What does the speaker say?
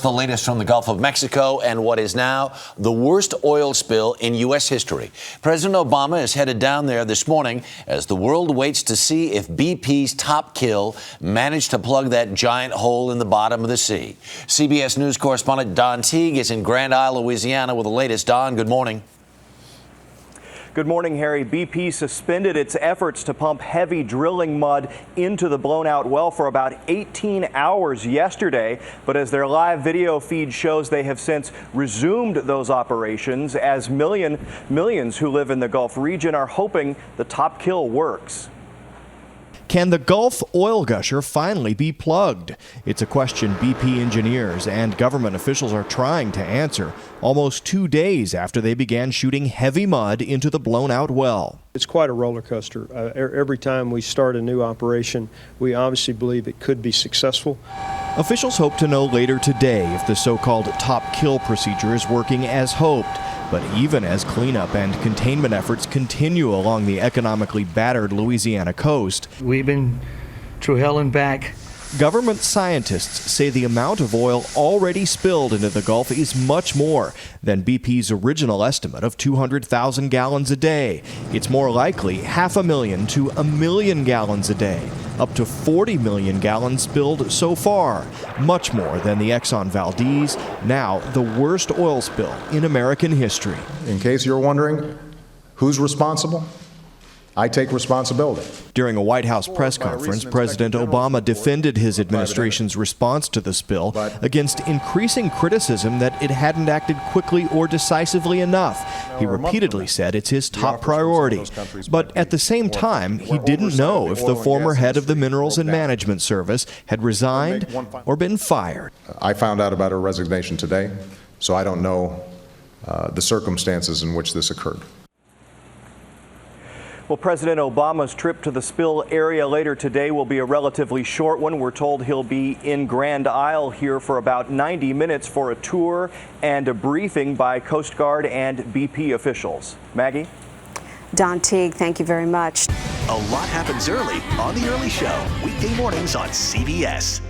The latest from the Gulf of Mexico and what is now the worst oil spill in U.S. history. President Obama is headed down there this morning as the world waits to see if BP's top kill managed to plug that giant hole in the bottom of the sea. CBS News correspondent Don Teague is in Grand Isle, Louisiana with the latest. Don, good morning. Good morning, Harry. BP suspended its efforts to pump heavy drilling mud into the blown-out well for about 18 hours yesterday. But as their live video feed shows, they have since resumed those operations as millions who live in the Gulf region are hoping the top kill works. Can the Gulf oil gusher finally be plugged? It's a question BP engineers and government officials are trying to answer almost 2 days after they began shooting heavy mud into the blown-out well. It's quite a roller coaster. Every time we start a new operation, we obviously believe it could be successful. Officials hope to know later today if the so-called top kill procedure is working as hoped. But even as cleanup and containment efforts continue along the economically battered Louisiana coast, we've been through hell and back. Government scientists say the amount of oil already spilled into the Gulf is much more than BP's original estimate of 200,000 gallons a day. It's more likely 500,000 to 1 million gallons a day, up to 40 million gallons spilled so far, much more than the Exxon Valdez, now the worst oil spill in American history. In case you're wondering who's responsible, I take responsibility. During a White House press conference, President Obama defended his administration's response to the spill against increasing criticism that it hadn't acted quickly or decisively enough. He repeatedly said it's his top priority. But at the same time, he didn't know if the former head of the Minerals and Management Service had resigned or been fired. I found out about her resignation today, so I don't know the circumstances in which this occurred. Well, President Obama's trip to the spill area later today will be a relatively short one. We're told he'll be in Grand Isle here for about 90 minutes for a tour and a briefing by Coast Guard and BP officials. Maggie? Don Teague, thank you very much. A lot happens early on The Early Show, weekday mornings on CBS.